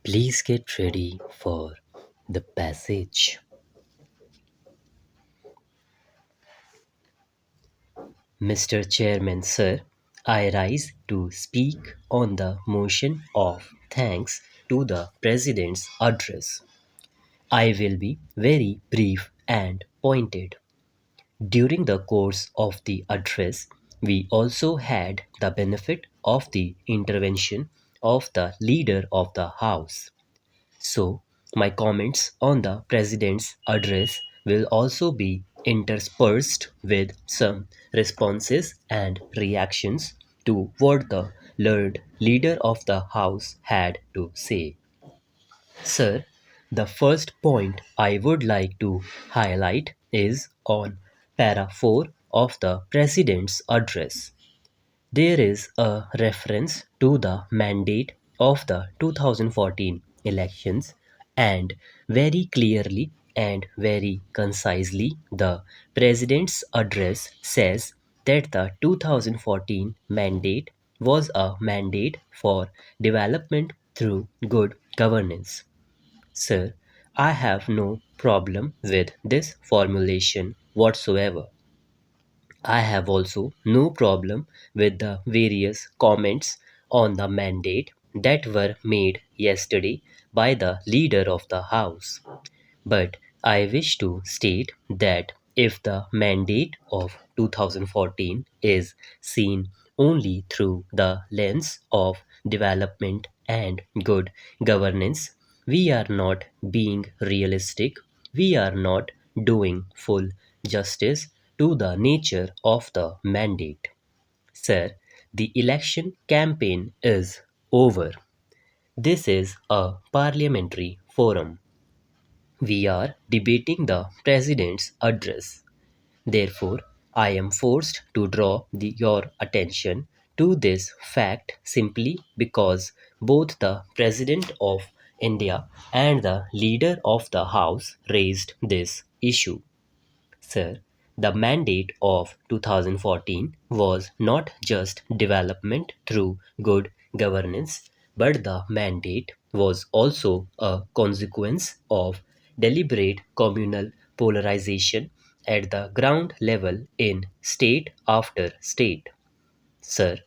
Please get ready for the passage. Mr. Chairman, sir, I rise to speak on the motion of thanks to the President's address. I will be very brief and pointed. During the course of the address, we also had the benefit of the intervention of the Leader of the House. So, my comments on the President's address will also be interspersed with some responses and reactions to what the learned Leader of the House had to say. Sir, the first point I would like to highlight is on para 4 of the President's address. There is a reference to the mandate of the 2014 elections, and very clearly and very concisely, the President's address says that the 2014 mandate was a mandate for development through good governance. Sir, I have no problem with this formulation whatsoever. I have also no problem with the various comments on the mandate that were made yesterday by the Leader of the House. But I wish to state that if the mandate of 2014 is seen only through the lens of development and good governance, we are not being realistic, we are not doing full justice to the nature of the mandate. Sir, the election campaign is over. This is a parliamentary forum. We are debating the President's address. Therefore, I am forced to draw your attention to this fact simply because both the President of India and the Leader of the House raised this issue. Sir, the mandate of 2014 was not just development through good governance, but the mandate was also a consequence of deliberate communal polarization at the ground level in state after state. Sir,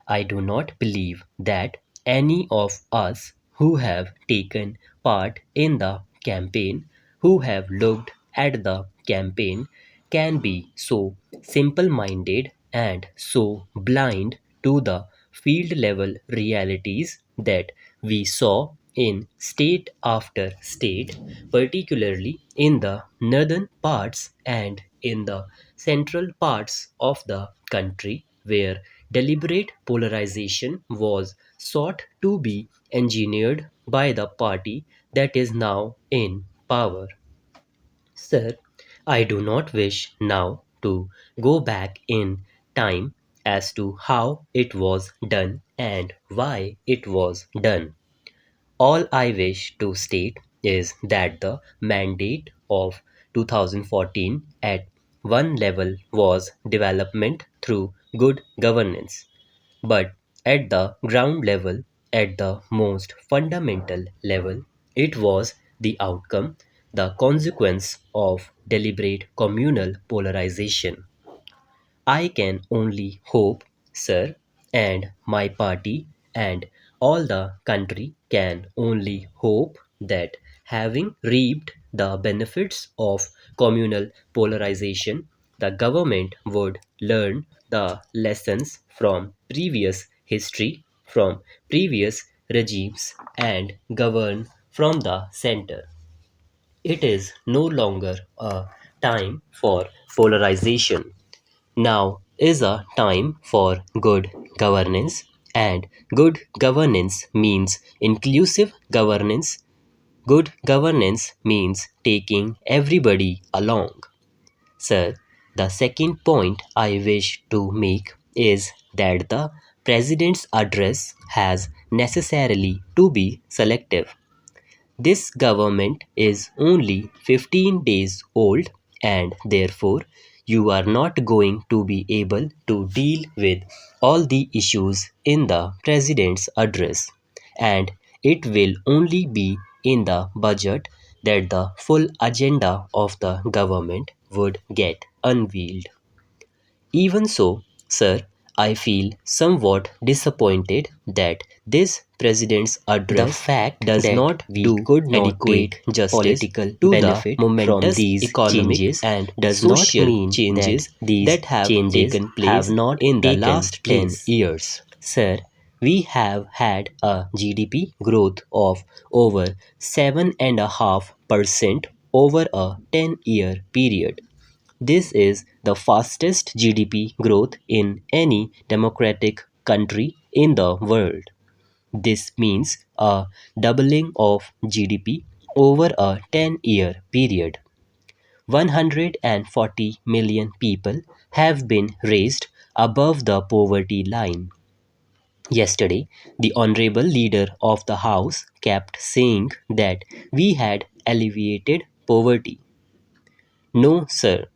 I do not believe that any of us who have taken part in the campaign, who have looked at the campaign, can be so simple minded and so blind to the field level realities that we saw in state after state, particularly in the northern parts and in the central parts of the country, where deliberate polarization was sought to be engineered by the party that is now in power. Sir, I do not wish now to go back in time as to how it was done and why it was done. All I wish to state is that the mandate of 2014 at one level was development through good governance, but at the ground level, at the most fundamental level, it was the outcome, the consequence of deliberate communal polarization. I can only hope, sir, and my party and all the country can only hope that having reaped the benefits of communal polarization, the government would learn the lessons from previous history, from previous regimes, and govern from the center. It is no longer a time for polarization. Now is a time for good governance, and good governance means inclusive governance. Good governance means taking everybody along. Sir, the second point I wish to make is that the President's address has necessarily to be selective. This government is only 15 days old, and therefore you are not going to be able to deal with all the issues in the President's address. And it will only be in the budget that the full agenda of the government would get unveiled. Even so, sir, I feel somewhat disappointed that this president's address does not do adequate justice to the momentous economic and social changes that have taken place in the last 10 years. Sir, we have had a GDP growth of over 7.5% over a 10-year period. This is the fastest GDP growth in any democratic country in the world. This means a doubling of GDP over a 10-year period. 140 million people have been raised above the poverty line. Yesterday, the Honorable Leader of the House kept saying that we had alleviated poverty. No, sir.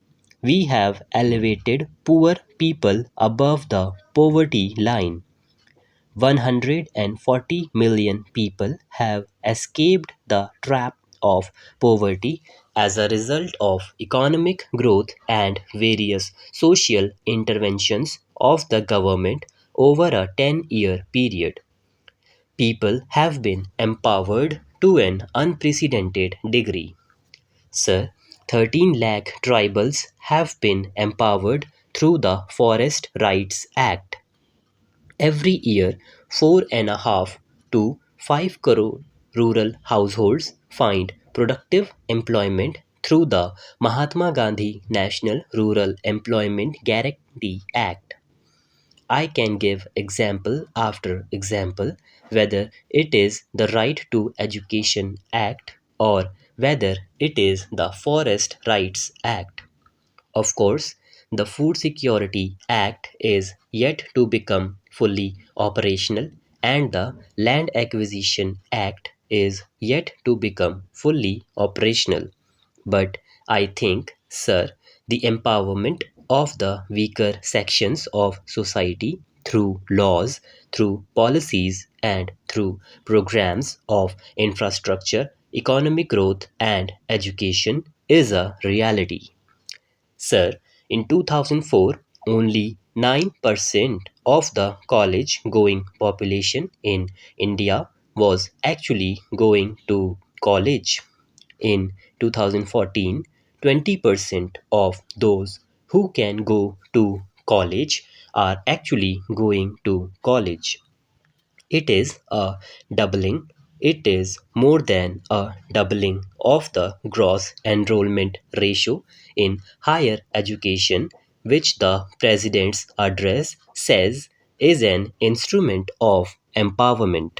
We have elevated poor people above the poverty line. 140 million people have escaped the trap of poverty as a result of economic growth and various social interventions of the government over a 10-year period. People have been empowered to an unprecedented degree. Sir, 13 lakh tribals have been empowered through the Forest Rights Act. Every year, 4.5 to 5 crore rural households find productive employment through the Mahatma Gandhi National Rural Employment Guarantee Act. I can give example after example, whether it is the Right to Education Act or whether it is the Forest Rights Act. Of course, the Food Security Act is yet to become fully operational, and the Land Acquisition Act is yet to become fully operational. But I think, sir, the empowerment of the weaker sections of society through laws, through policies, and through programs of infrastructure, economic growth, and education is a reality. Sir, in 2004, only 9% of the college going population in India was actually going to college. In 2014, 20% of those who can go to college are actually going to college. It is a doubling. It is more than a doubling of the gross enrollment ratio in higher education, which the President's address says is an instrument of empowerment.